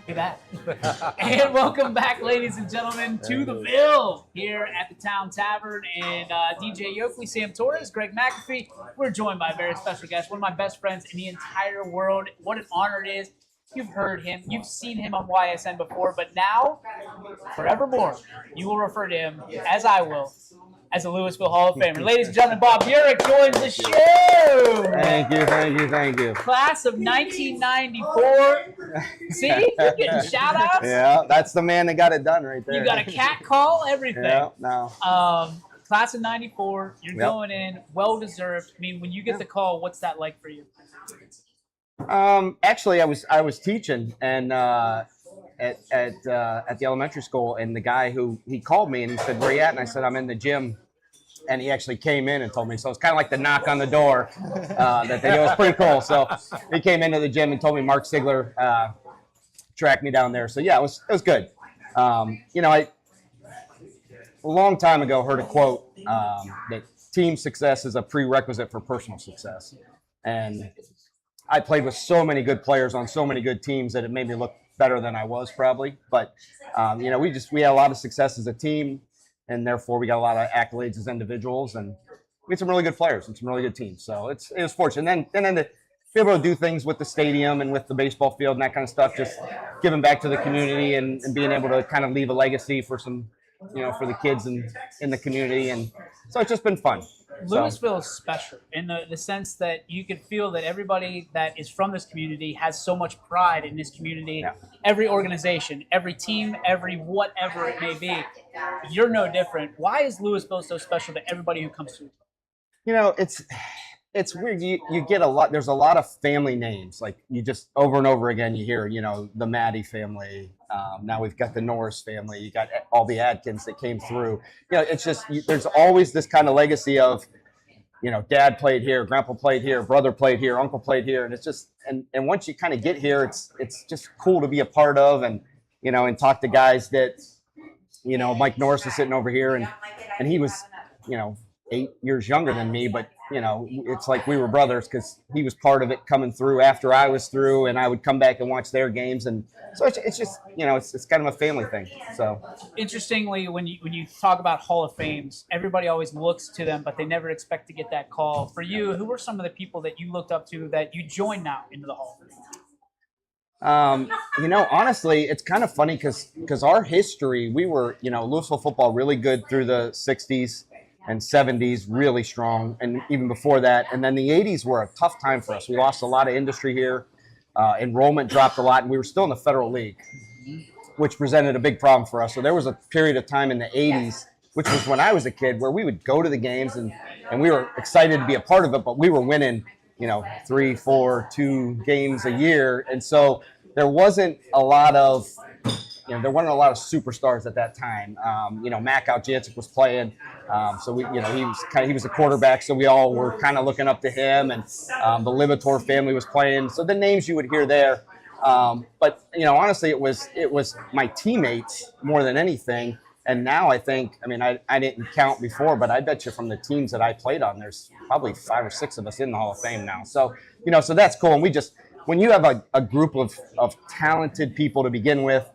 Be that. And welcome back, ladies and gentlemen, to the Ville here at the Town Tavern. And DJ Yoakley, Sam Torres, Greg McAfee. We're joined by a very special guest, one of my best friends in the entire world. What an honor it is. You've heard him, you've seen him on YSN before, but now, forevermore, you will refer to him, as I will, as a Louisville Hall of Famer. Ladies and gentlemen, Bob Burick joins the show. Thank you. Class of 1994. See, you're getting shout outs. Yeah, that's the man that got it done right there. You got a cat call, everything. Yeah, no. Class of 94, you're going in, well deserved. I mean, when you get the call, what's that like for you? Actually, I was teaching and at the elementary school, and the guy he called me and he said, "Where you at?" And I said, "I'm in the gym." And he actually came in and told me. So it's kind of like the knock on the door that they do. It was pretty cool. So he came into the gym and told me Mark Sigler tracked me down there. So yeah, it was good. I a long time ago heard a quote that team success is a prerequisite for personal success. And I played with so many good players on so many good teams that it made me look better than I was probably. But we had a lot of success as a team. And therefore, we got a lot of accolades as individuals, and we had some really good players and some really good teams. So it was fortunate. And then to be able to do things with the stadium and with the baseball field and that kind of stuff, just giving back to the community and being able to kind of leave a legacy for some, for the kids in the community. And so it's just been fun. Louisville is special in the sense that you can feel that everybody that is from this community has so much pride in this community. Yeah. Every organization, every team, every whatever it may be. You're no different. Why is Louisville so special to everybody who comes through? It's weird. You get a lot. There's a lot of family names. Like you just over and over again, you hear, the Maddie family. Now we've got the Norris family. You got all the Adkins that came through. It's just there's always this kind of legacy of, dad played here, grandpa played here, brother played here, uncle played here, and it's just and once you kind of get here, it's just cool to be a part of and and talk to guys that Mike Norris is sitting over here and he was 8 years younger than me, but it's like we were brothers because he was part of it coming through after I was through, and I would come back and watch their games, and so it's just it's kind of a family thing. So interestingly, when you talk about Hall of Fames, everybody always looks to them, but they never expect to get that call. For you, who were some of the people that you looked up to that you joined now into the Hall of Fame? Honestly, it's kind of funny because our history, we were Louisville football really good through the 60s. And 70s really strong, and even before that. And then the 80s were a tough time for us. We lost a lot of industry here. Enrollment dropped a lot, and we were still in the Federal League, which presented a big problem for us. So there was a period of time in the 80s, which was when I was a kid, where we would go to the games, and we were excited to be a part of it, but we were winning, 3, 4, 2 games a year. And so there wasn't a lot of there weren't a lot of superstars at that time. Mac Aljancic was playing, so he was a quarterback, so we all were kind of looking up to him, and the Libator family was playing. So the names you would hear there, but honestly, it was my teammates more than anything. And now I think, I didn't count before, but I bet you from the teams that I played on, there's probably 5 or 6 of us in the Hall of Fame now. So so that's cool. And when you have a group of talented people to begin with,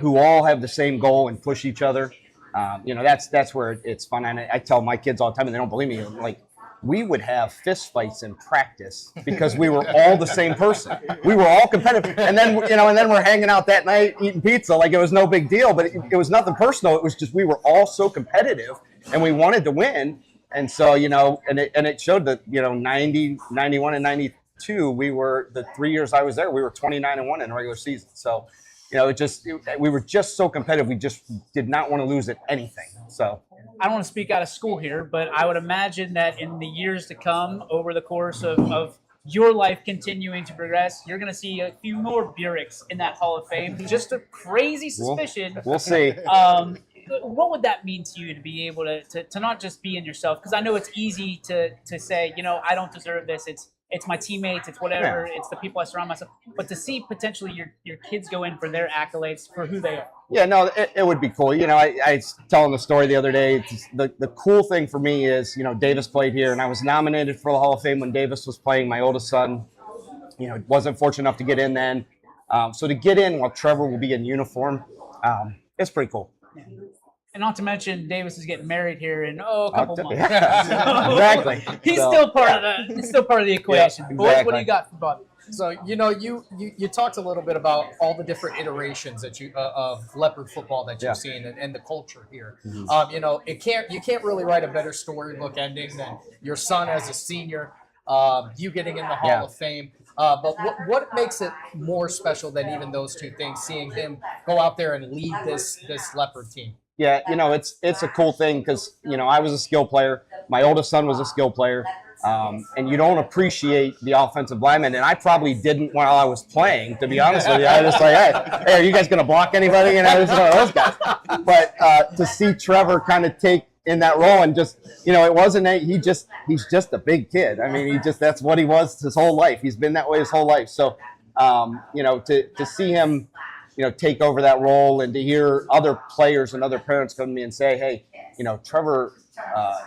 who all have the same goal and push each other, that's where it's fun. And I tell my kids all the time, and they don't believe me, like, we would have fist fights in practice because we were all the same person. We were all competitive. And then, we're hanging out that night eating pizza like it was no big deal, but it was nothing personal. It was just we were all so competitive and we wanted to win. And so, and it showed that, 90, 91, and 92, we were, the 3 years I was there, we were 29-1 in the regular season. So, we were just so competitive. We just did not want to lose at anything. So I don't want to speak out of school here, but I would imagine that in the years to come, over the course of your life continuing to progress, you're going to see a few more Buricks in that Hall of Fame. Just a crazy suspicion. We'll see. What would that mean to you to be able to not just be in yourself? Because I know it's easy to say, I don't deserve this. It's my teammates, it's whatever, it's the people I surround myself. But to see potentially your kids go in for their accolades for who they are. Yeah, no, it would be cool. I was telling the story the other day. The cool thing for me is, Davis played here, and I was nominated for the Hall of Fame when Davis was playing. My oldest son, wasn't fortunate enough to get in then. So to get in while Trevor will be in uniform, it's pretty cool. And not to mention, Davis is getting married here in a couple months. Yeah, exactly. He's still part of the equation. Yeah, Boys, exactly. what do you got for Bud? So you talked a little bit about all the different iterations that you of leopard football that you've seen and the culture here. Mm-hmm. You can't really write a better storybook ending than your son as a senior, you getting in the Hall of Fame. But what makes it more special than even those two things? Seeing him go out there and lead this leopard team. Yeah, it's a cool thing because I was a skill player. My oldest son was a skill player. And you don't appreciate the offensive lineman, and I probably didn't while I was playing, to be honest with you. I was just like, hey, are you guys going to block anybody? And I was one of those guys. But to see Trevor kind of take in that role and just, it wasn't he's just a big kid. I mean, that's what he was his whole life. He's been that way his whole life. So, to see him, take over that role and to hear other players and other parents come to me and say, hey, Trevor,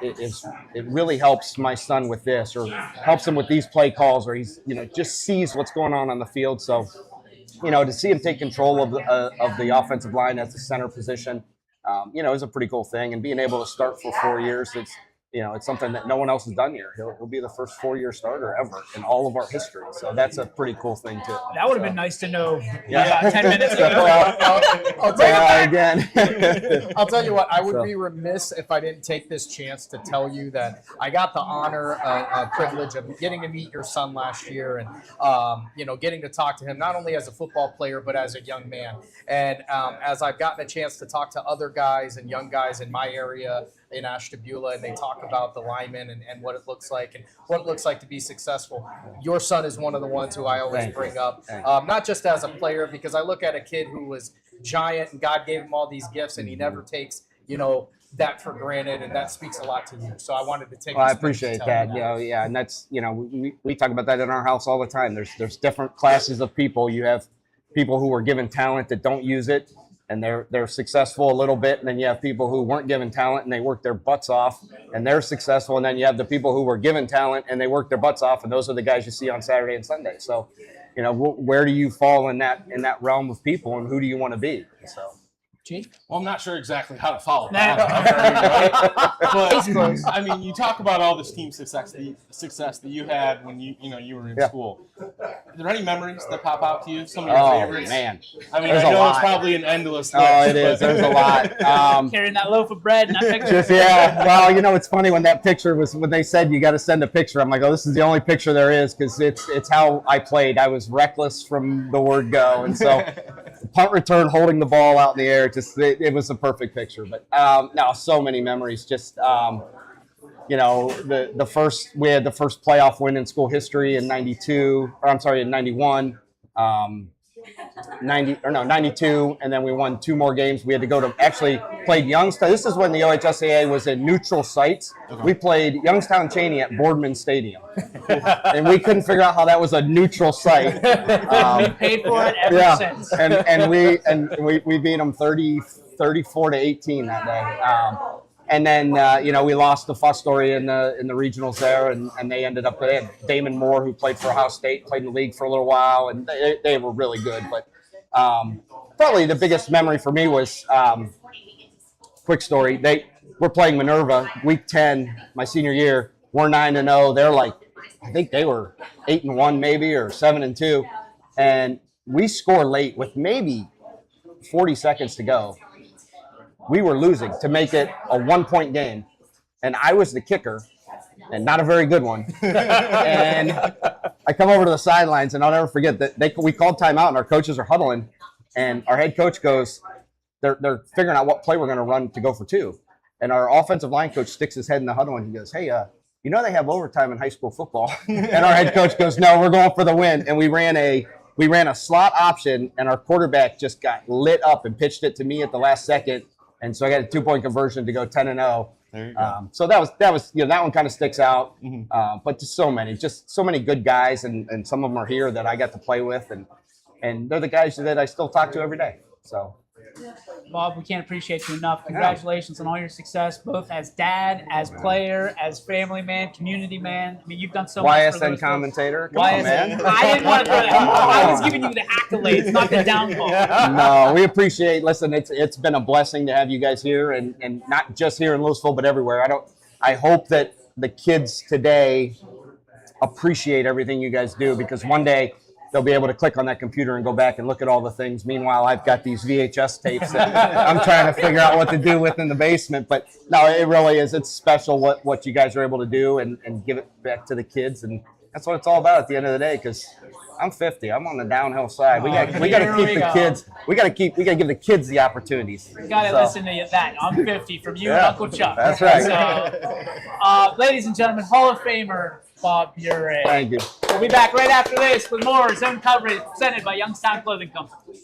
it really helps my son with this, or helps him with these play calls, or he's just sees what's going on the field. So to see him take control of the offensive line at the center position, is a pretty cool thing. And being able to start for 4 years, it's something that no one else has done here. He'll be the first 4-year starter ever in all of our history. So that's a pretty cool thing too. That would have been nice to know about 10 minutes ago. I'll tell you what, I would be remiss if I didn't take this chance to tell you that I got the honor, privilege of getting to meet your son last year and, getting to talk to him, not only as a football player, but as a young man. And as I've gotten a chance to talk to other guys and young guys in my area, in Ashtabula, and they talk about the linemen and what it looks like and what it looks like to be successful. Your son is one of the ones who I always bring up, not just as a player, because I look at a kid who was giant and God gave him all these gifts and he never takes, that for granted, and that speaks a lot to you. So I wanted to take. Well, I appreciate that. And that's we talk about that in our house all the time. There's different classes of people. You have people who are given talent that don't use it, and they're successful a little bit, and then you have people who weren't given talent and they work their butts off and they're successful, and then you have the people who were given talent and they work their butts off, and those are the guys you see on Saturday and Sunday. So, where do you fall in that realm of people, and who do you want to be? So. Well, I'm not sure exactly how to follow that. But I mean, you talk about all this team success that you had when you were in school. Are there any memories that pop out to you? Some of your favorites? Man, I mean, I know it's probably an endless list. Oh, it is. There's a lot. Carrying that loaf of bread and that picture. Well, it's funny when they said you got to send a picture. I'm like, oh, this is the only picture there is, because it's how I played. I was reckless from the word go, and so punt return, holding the ball out in the air. It was a perfect picture. But now so many memories. Just we had the first playoff win in school history in in 91. 92, and then we won 2 more games. We had to go to played Youngstown. This is when the OHSAA was in neutral sites. Okay. We played Youngstown Cheney at Boardman Stadium, and we couldn't figure out how that was a neutral site. We paid for it ever since. and we beat them 34 to 18 that day. And then, we lost the fuss story in the regionals there, and they ended up, they had Damon Moore, who played for Ohio State, played in the league for a little while, and they were really good. But probably the biggest memory for me was, quick story, we're playing Minerva, week 10, my senior year. We're 9-0. They're I think they were 8-1 maybe, or 7-2. And we score late with maybe 40 seconds to go. We were losing to make it a 1-point game, and I was the kicker, and not a very good one. And I come over to the sidelines, and I'll never forget that we called timeout, and our coaches are huddling, and our head coach goes, they're figuring out what play we're going to run to go for 2. And our offensive line coach sticks his head in the huddle, and he goes, hey, they have overtime in high school football. And our head coach goes, no, we're going for the win. And we ran a slot option, and our quarterback just got lit up and pitched it to me at the last second. And so I got a 2-point conversion to go 10-0. There you go. So that was that one kind of sticks out. Mm-hmm. But just so many good guys, and some of them are here that I got to play with, and they're the guys that I still talk to every day. So Bob, we can't appreciate you enough. Congratulations on all your success, both as dad, as player, as family man, community man. I mean, you've done so much for YSN Louisville. commentator. Come on, man. I didn't want to throw that. I was giving you the accolades, not the downfall. No, we appreciate. Listen, it's been a blessing to have you guys here, and not just here in Louisville, but everywhere. I hope that the kids today appreciate everything you guys do, because one day they'll be able to click on that computer and go back and look at all the things. Meanwhile, I've got these VHS tapes that I'm trying to figure out what to do with in the basement. But no, it really is. It's special what you guys are able to do and give it back to the kids. And that's what it's all about at the end of the day, because I'm 50. I'm on the downhill side. We got to keep the kids. We got to give the kids the opportunities. You got to listen to that. I'm 50 from you and Uncle Chuck. That's right. So, ladies and gentlemen, Hall of Famer Bob Burick. Thank you. We'll be back right after this with more zone coverage presented by Youngstown Clothing Company.